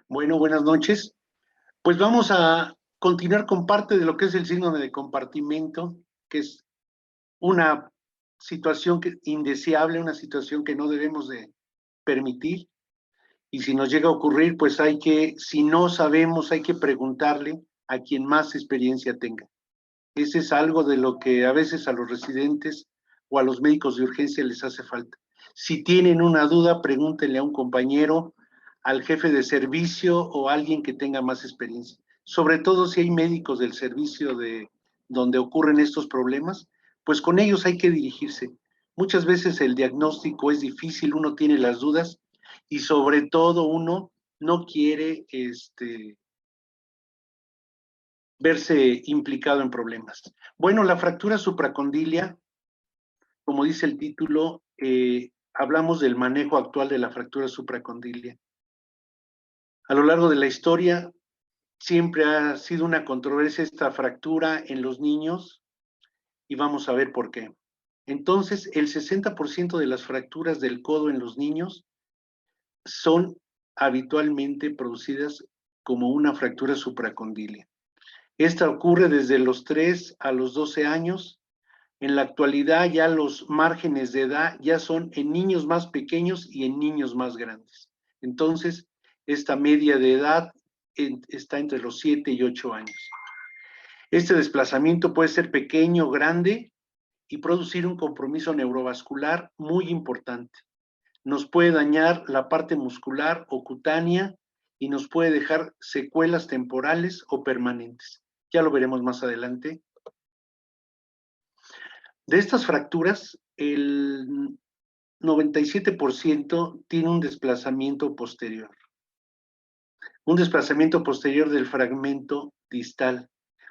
Bueno, buenas noches. Pues vamos a continuar con parte de lo que es el síndrome de compartimento, que es una situación indeseable, una situación que no debemos de permitir. Y si nos llega a ocurrir, pues si no sabemos, hay que preguntarle a quien más experiencia tenga. Ese es algo de lo que a veces a los residentes o a los médicos de urgencia les hace falta. Si tienen una duda, pregúntenle a un compañero, al jefe de servicio o a alguien que tenga más experiencia. Sobre todo si hay médicos del servicio de donde ocurren estos problemas, pues con ellos hay que dirigirse. Muchas veces el diagnóstico es difícil, uno tiene las dudas y sobre todo uno no quiere verse implicado en problemas. Bueno, la fractura supracondilia, como dice el título, hablamos del manejo actual de la fractura supracondilia. A lo largo de la historia, siempre ha sido una controversia esta fractura en los niños y vamos a ver por qué. Entonces, el 60% de las fracturas del codo en los niños son habitualmente producidas como una fractura supracondilia. Esta ocurre desde los 3 a los 12 años. En la actualidad ya los márgenes de edad ya son en niños más pequeños y en niños más grandes. Entonces, esta media de edad está entre los 7 y 8 años. Este desplazamiento puede ser pequeño o grande y producir un compromiso neurovascular muy importante. Nos puede dañar la parte muscular o cutánea y nos puede dejar secuelas temporales o permanentes. Ya lo veremos más adelante. De estas fracturas, el 97% tiene un desplazamiento posterior del fragmento distal.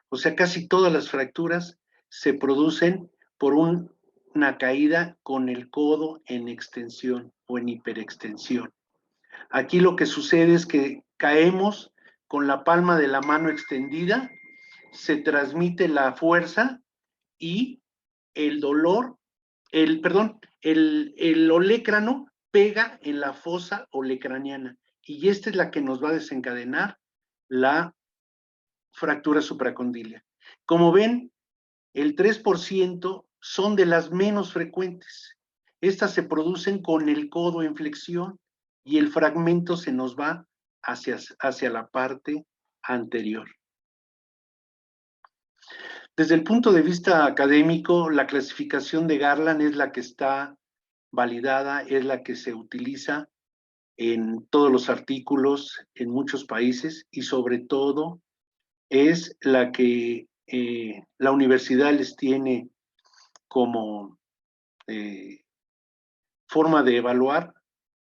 O sea, casi todas las fracturas se producen por una caída con el codo en extensión o en hiperextensión. Aquí lo que sucede es que caemos con la palma de la mano extendida, se transmite la fuerza y el dolor, el olecrano pega en la fosa olecraniana y esta es la que nos va a desencadenar la fractura supracondilia. Como ven, el 3% son de las menos frecuentes. Estas se producen con el codo en flexión y el fragmento se nos va hacia la parte anterior. Desde el punto de vista académico, la clasificación de Garland es la que está validada, es la que se utiliza en todos los artículos en muchos países y sobre todo es la que la universidad les tiene como forma de evaluar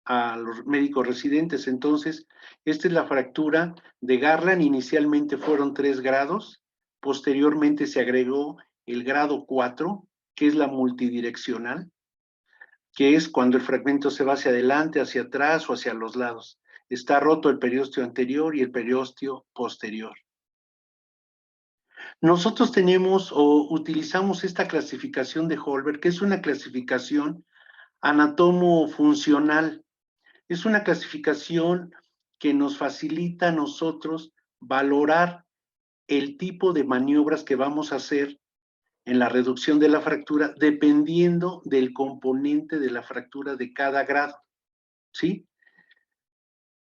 a los médicos residentes. Entonces, esta es la fractura de Garland. Inicialmente fueron 3 grados, posteriormente se agregó el grado 4, que es la multidireccional, que es cuando el fragmento se va hacia adelante, hacia atrás o hacia los lados. Está roto el periósteo anterior y el periósteo posterior. Nosotros tenemos o utilizamos esta clasificación de Holberg, que es una clasificación anatomo-funcional. Es una clasificación que nos facilita a nosotros valorar el tipo de maniobras que vamos a hacer en la reducción de la fractura dependiendo del componente de la fractura de cada grado, ¿sí?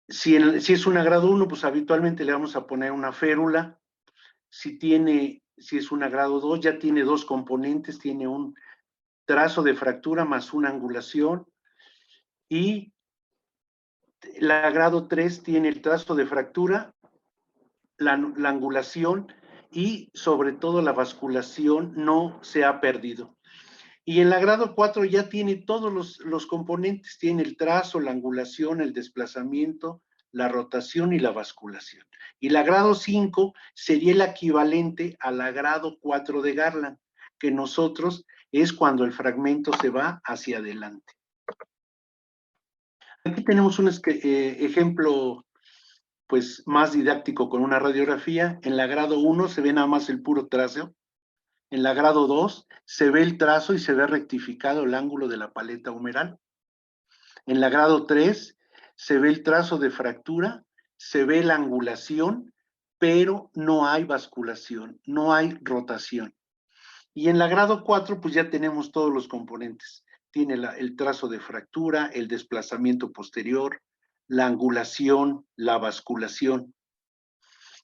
Si es una grado 1, pues habitualmente le vamos a poner una férula. Si es una grado 2, ya tiene 2 componentes, tiene un trazo de fractura más una angulación y la grado 3 tiene el trazo de fractura, la angulación y sobre todo la basculación no se ha perdido. Y en la grado 4 ya tiene todos los componentes, tiene el trazo, la angulación, el desplazamiento, la rotación y la basculación. Y la grado 5 sería el equivalente a la grado 4 de Garland, que nosotros es cuando el fragmento se va hacia adelante. Aquí tenemos un ejemplo pues más didáctico con una radiografía. En la grado 1 se ve nada más el puro trazo. En la grado 2 se ve el trazo y se ve rectificado el ángulo de la paleta humeral. En la grado 3 se ve el trazo de fractura, se ve la angulación, pero no hay basculación, no hay rotación. Y en la grado 4, pues ya tenemos todos los componentes. Tiene el trazo de fractura, el desplazamiento posterior, la angulación, la basculación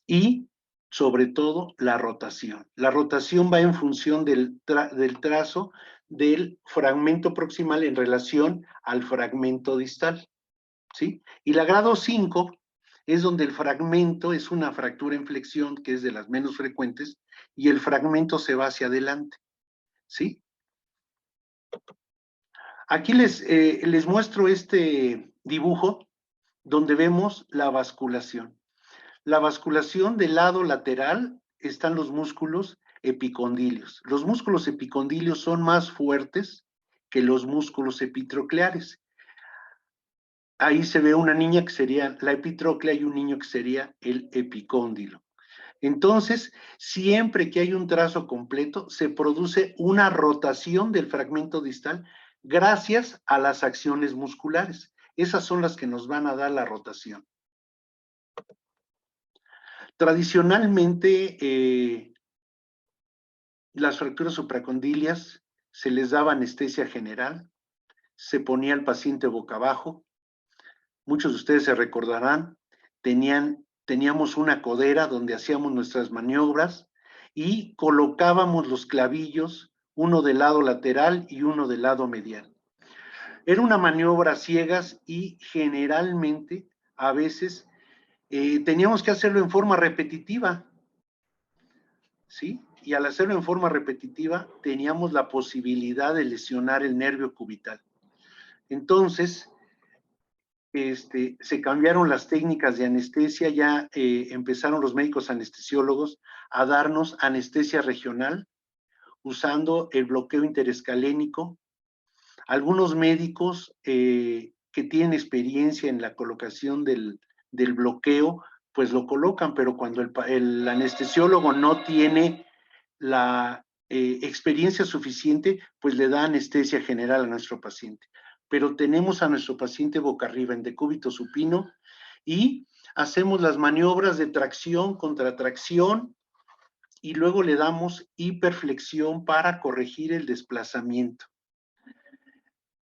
y, sobre todo, la rotación. La rotación va en función del trazo del fragmento proximal en relación al fragmento distal, ¿sí? Y la grado 5 es donde el fragmento es una fractura en flexión, que es de las menos frecuentes, y el fragmento se va hacia adelante, ¿sí? Aquí les muestro este dibujo donde vemos la basculación. La basculación del lado lateral están los músculos epicondilios. Los músculos epicondilios son más fuertes que los músculos epitrocleares. Ahí se ve una niña que sería la epitróclea y un niño que sería el epicóndilo. Entonces, siempre que hay un trazo completo, se produce una rotación del fragmento distal gracias a las acciones musculares. Esas son las que nos van a dar la rotación. Tradicionalmente, las fracturas supracondilias se les daba anestesia general, se ponía al paciente boca abajo. Muchos de ustedes se recordarán, teníamos una codera donde hacíamos nuestras maniobras y colocábamos los clavillos, uno del lado lateral y uno del lado medial. Era una maniobra ciegas y generalmente, a veces, teníamos que hacerlo en forma repetitiva, ¿sí? Y al hacerlo en forma repetitiva, teníamos la posibilidad de lesionar el nervio cubital. Entonces, se cambiaron las técnicas de anestesia, ya empezaron los médicos anestesiólogos a darnos anestesia regional usando el bloqueo interescalénico. Algunos médicos que tienen experiencia en la colocación del bloqueo, pues lo colocan, pero cuando el anestesiólogo no tiene la experiencia suficiente, pues le da anestesia general a nuestro paciente. Pero tenemos a nuestro paciente boca arriba en decúbito supino y hacemos las maniobras de tracción contra tracción y luego le damos hiperflexión para corregir el desplazamiento.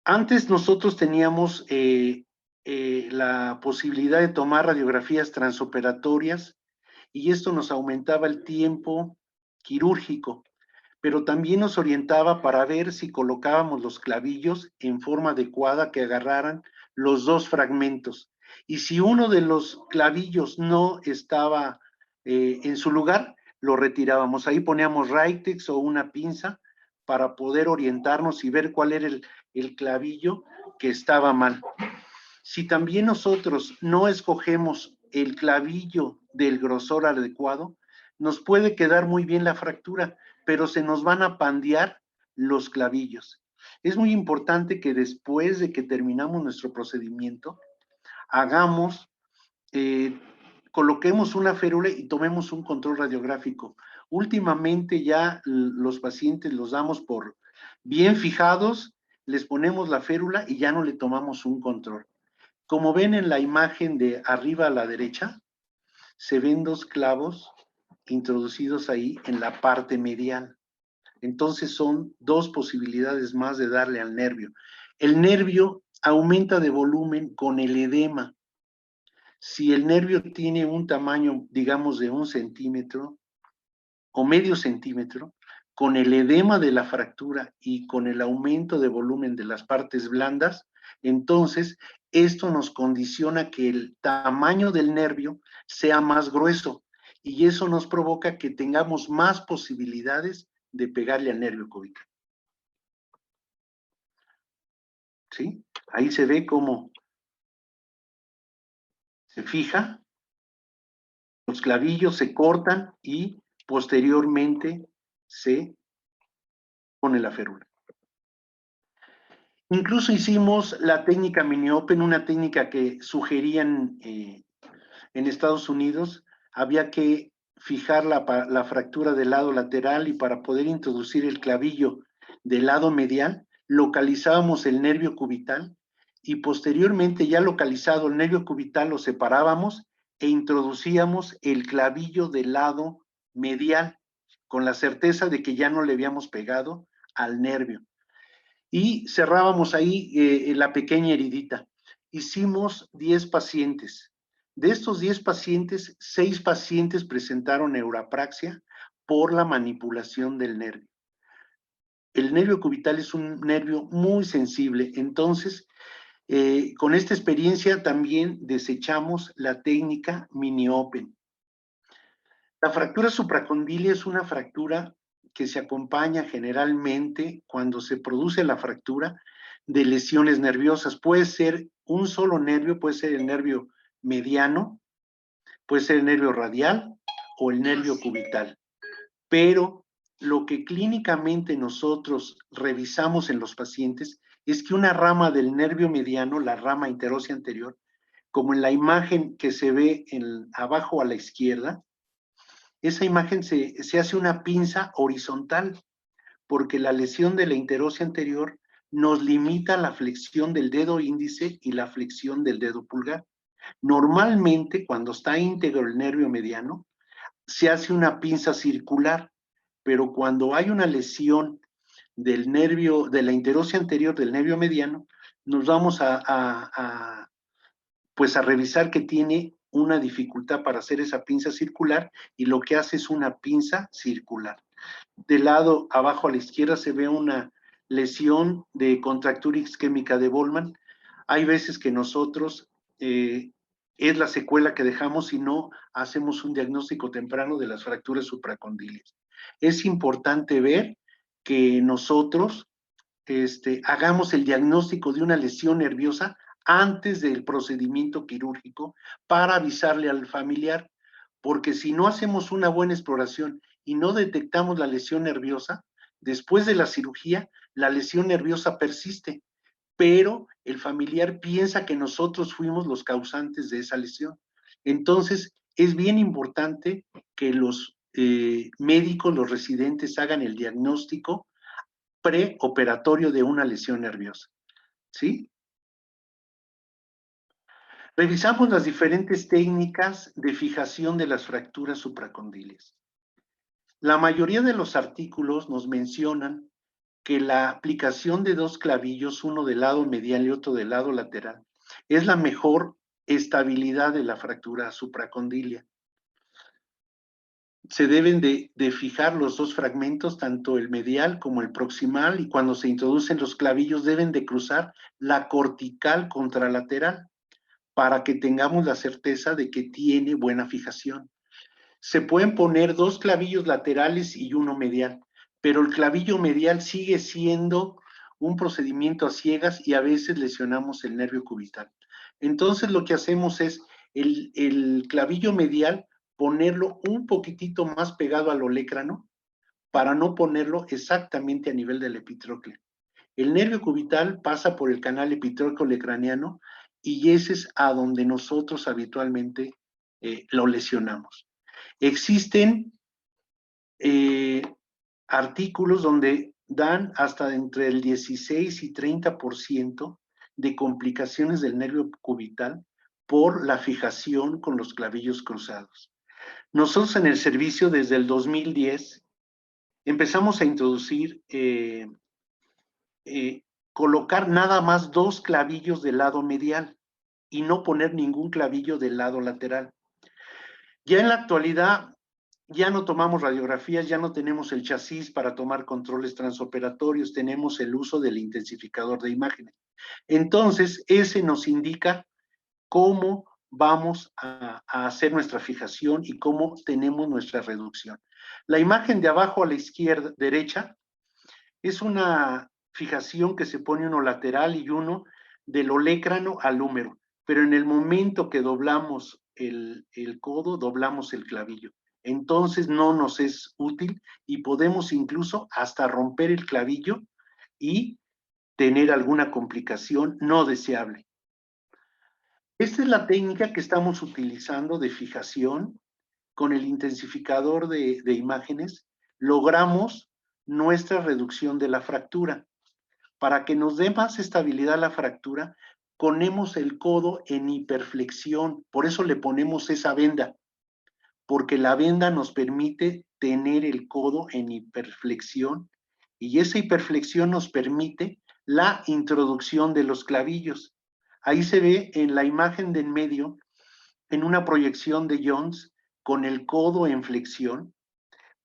Antes nosotros teníamos la posibilidad de tomar radiografías transoperatorias y esto nos aumentaba el tiempo quirúrgico, pero también nos orientaba para ver si colocábamos los clavillos en forma adecuada que agarraran los dos fragmentos. Y si uno de los clavillos no estaba en su lugar, lo retirábamos. Ahí poníamos Raitex o una pinza para poder orientarnos y ver cuál era el clavillo que estaba mal. Si también nosotros no escogemos el clavillo del grosor adecuado, nos puede quedar muy bien la fractura, pero se nos van a pandear los clavillos. Es muy importante que después de que terminamos nuestro procedimiento, coloquemos una férula y tomemos un control radiográfico. Últimamente ya los pacientes los damos por bien fijados, les ponemos la férula y ya no le tomamos un control. Como ven en la imagen de arriba a la derecha, se ven dos clavos introducidos ahí en la parte medial. Entonces son dos posibilidades más de darle al nervio. El nervio aumenta de volumen con el edema. Si el nervio tiene un tamaño, digamos, de 1 centímetro o medio centímetro, con el edema de la fractura y con el aumento de volumen de las partes blandas, entonces esto nos condiciona que el tamaño del nervio sea más grueso y eso nos provoca que tengamos más posibilidades de pegarle al nervio cubital. ¿Sí? Ahí se ve cómo se fija, los clavillos se cortan y posteriormente se pone la férula. Incluso hicimos la técnica mini open, una técnica que sugerían en Estados Unidos. Había que fijar la fractura del lado lateral y para poder introducir el clavillo del lado medial, localizábamos el nervio cubital y posteriormente ya localizado el nervio cubital lo separábamos e introducíamos el clavillo del lado medial, con la certeza de que ya no le habíamos pegado al nervio. Y cerrábamos ahí la pequeña heridita. Hicimos 10 pacientes. De estos 10 pacientes, 6 pacientes presentaron neurapraxia por la manipulación del nervio. El nervio cubital es un nervio muy sensible, entonces con esta experiencia también desechamos la técnica mini open. La fractura supracondilia es una fractura que se acompaña generalmente cuando se produce la fractura de lesiones nerviosas. Puede ser un solo nervio, puede ser el nervio mediano, puede ser el nervio radial o el nervio cubital. Pero lo que clínicamente nosotros revisamos en los pacientes es que una rama del nervio mediano, la rama interósea anterior, como en la imagen que se ve abajo a la izquierda, esa imagen se hace una pinza horizontal, porque la lesión de la interósea anterior nos limita la flexión del dedo índice y la flexión del dedo pulgar. Normalmente, cuando está íntegro el nervio mediano, se hace una pinza circular, pero cuando hay una lesión del nervio, de la interósea anterior del nervio mediano, nos vamos pues a revisar que tiene una dificultad para hacer esa pinza circular y lo que hace es una pinza circular. Del lado abajo a la izquierda se ve una lesión de contractura isquémica de Bollmann. Hay veces que nosotros es la secuela que dejamos si no hacemos un diagnóstico temprano de las fracturas supracondilias. Es importante ver que nosotros hagamos el diagnóstico de una lesión nerviosa antes del procedimiento quirúrgico para avisarle al familiar, porque si no hacemos una buena exploración y no detectamos la lesión nerviosa, después de la cirugía, la lesión nerviosa persiste, pero el familiar piensa que nosotros fuimos los causantes de esa lesión. Entonces, es bien importante que los médicos, los residentes, hagan el diagnóstico preoperatorio de una lesión nerviosa, ¿sí? Revisamos las diferentes técnicas de fijación de las fracturas supracondiles. La mayoría de los artículos nos mencionan que la aplicación de 2 clavillos, uno del lado medial y otro del lado lateral, es la mejor estabilidad de la fractura supracondilia. Se deben de fijar los 2 fragmentos, tanto el medial como el proximal, y cuando se introducen los clavillos deben de cruzar la cortical contralateral para que tengamos la certeza de que tiene buena fijación. Se pueden poner 2 clavillos laterales y uno medial, pero el clavillo medial sigue siendo un procedimiento a ciegas y a veces lesionamos el nervio cubital. Entonces lo que hacemos es el clavillo medial ponerlo un poquitito más pegado al olecrano para no ponerlo exactamente a nivel del epitrócleo. El nervio cubital pasa por el canal epitróqueo-olecraniano y ese es a donde nosotros habitualmente lo lesionamos. Existen artículos donde dan hasta entre el 16 y 30% de complicaciones del nervio cubital por la fijación con los clavillos cruzados. Nosotros en el servicio desde el 2010 empezamos a introducir colocar nada más 2 clavillos del lado medial y no poner ningún clavillo del lado lateral. Ya en la actualidad ya no tomamos radiografías, ya no tenemos el chasis para tomar controles transoperatorios, tenemos el uso del intensificador de imágenes. Entonces, ese nos indica cómo vamos a hacer nuestra fijación y cómo tenemos nuestra reducción. La imagen de abajo a la izquierda, derecha, es una fijación que se pone uno lateral y uno del olecrano al húmero, pero en el momento que doblamos el codo, doblamos el clavillo. Entonces no nos es útil y podemos incluso hasta romper el clavillo y tener alguna complicación no deseable. Esta es la técnica que estamos utilizando de fijación con el intensificador de imágenes. Logramos nuestra reducción de la fractura. Para que nos dé más estabilidad la fractura, ponemos el codo en hiperflexión, por eso le ponemos esa venda, porque la venda nos permite tener el codo en hiperflexión y esa hiperflexión nos permite la introducción de los clavillos. Ahí se ve en la imagen de en medio, en una proyección de Jones, con el codo en flexión,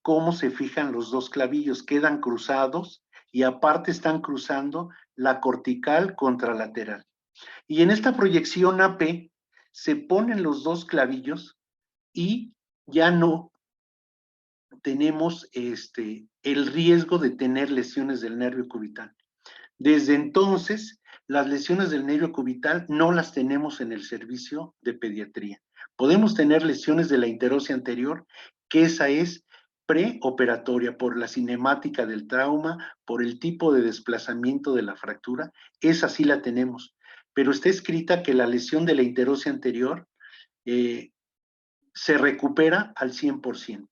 cómo se fijan los dos clavillos, quedan cruzados y aparte están cruzando la cortical contralateral. Y en esta proyección AP se ponen los dos clavillos y ya no tenemos el riesgo de tener lesiones del nervio cubital. Desde entonces, las lesiones del nervio cubital no las tenemos en el servicio de pediatría. Podemos tener lesiones de la interósea anterior, que esa es preoperatoria por la cinemática del trauma, por el tipo de desplazamiento de la fractura, esa sí la tenemos. Pero está escrita que la lesión de la interósea anterior se recupera al 100%.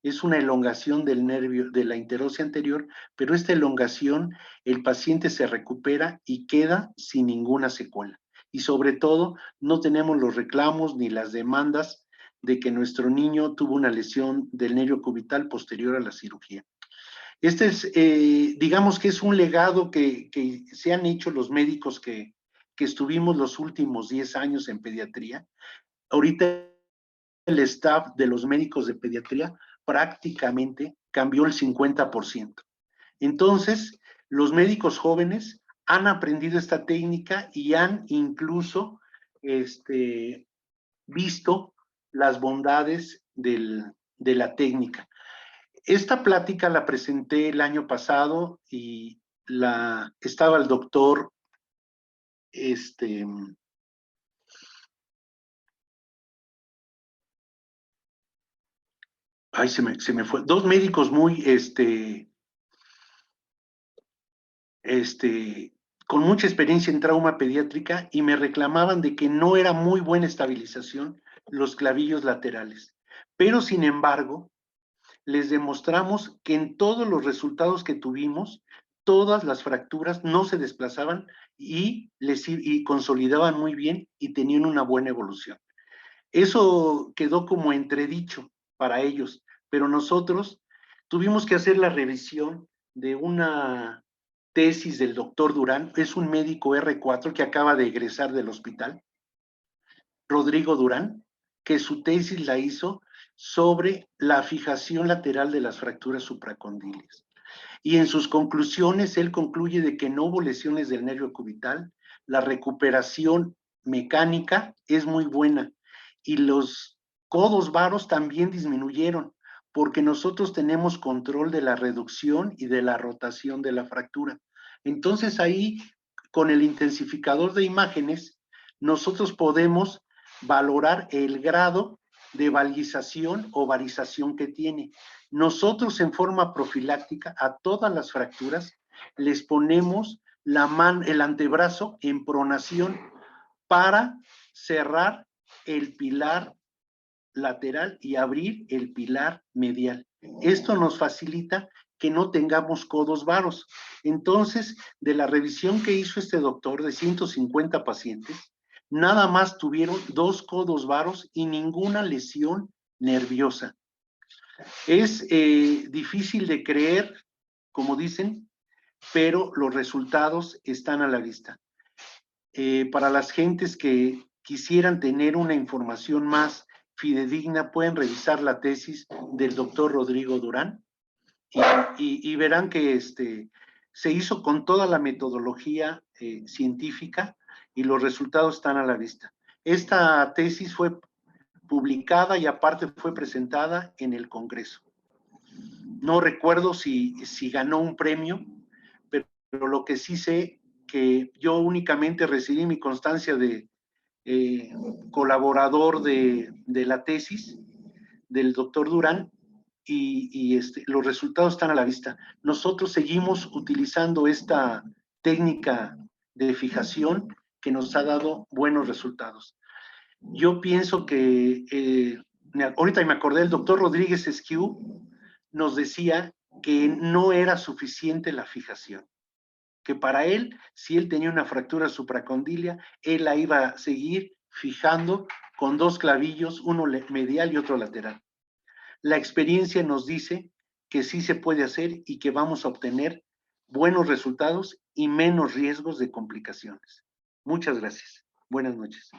Es una elongación del nervio de la interósea anterior, pero esta elongación el paciente se recupera y queda sin ninguna secuela. Y sobre todo, no tenemos los reclamos ni las demandas de que nuestro niño tuvo una lesión del nervio cubital posterior a la cirugía. Este es, digamos que es un legado que se han hecho los médicos que estuvimos los últimos 10 años en pediatría. Ahorita el staff de los médicos de pediatría prácticamente cambió el 50%. Entonces, los médicos jóvenes han aprendido esta técnica y han incluso visto las bondades de la técnica. Esta plática la presenté el año pasado y estaba el doctor ay, se me fue, dos médicos muy, con mucha experiencia en trauma pediátrica y me reclamaban de que no era muy buena estabilización los clavillos laterales. Pero, sin embargo, les demostramos que en todos los resultados que tuvimos, todas las fracturas no se desplazaban y consolidaban muy bien y tenían una buena evolución. Eso quedó como entredicho para ellos, pero nosotros tuvimos que hacer la revisión de una tesis del doctor Durán, es un médico R4 que acaba de egresar del hospital, Rodrigo Durán, que su tesis la hizo sobre la fijación lateral de las fracturas supracondiles. Y en sus conclusiones, él concluye de que no hubo lesiones del nervio cubital, la recuperación mecánica es muy buena y los codos varos también disminuyeron porque nosotros tenemos control de la reducción y de la rotación de la fractura. Entonces ahí, con el intensificador de imágenes, nosotros podemos valorar el grado de valgización o varización que tiene. Nosotros en forma profiláctica a todas las fracturas les ponemos el antebrazo en pronación para cerrar el pilar lateral y abrir el pilar medial. Esto nos facilita que no tengamos codos varos. Entonces, de la revisión que hizo este doctor de 150 pacientes, nada más tuvieron 2 codos varos y ninguna lesión nerviosa. Es difícil de creer, como dicen, pero los resultados están a la vista. Para las gentes que quisieran tener una información más fidedigna, pueden revisar la tesis del doctor Rodrigo Durán y verán que se hizo con toda la metodología científica y los resultados están a la vista. Esta tesis fue publicada y aparte fue presentada en el Congreso. No recuerdo si ganó un premio, pero lo que sí sé que yo únicamente recibí mi constancia de colaborador de la tesis del doctor Durán y los resultados están a la vista. Nosotros seguimos utilizando esta técnica de fijación que nos ha dado buenos resultados. Yo pienso que, ahorita me acordé, el doctor Rodríguez Esquiú, nos decía que no era suficiente la fijación, que para él, si él tenía una fractura supracondilia, él la iba a seguir fijando con 2 clavillos, uno medial y otro lateral. La experiencia nos dice que sí se puede hacer y que vamos a obtener buenos resultados y menos riesgos de complicaciones. Muchas gracias. Buenas noches.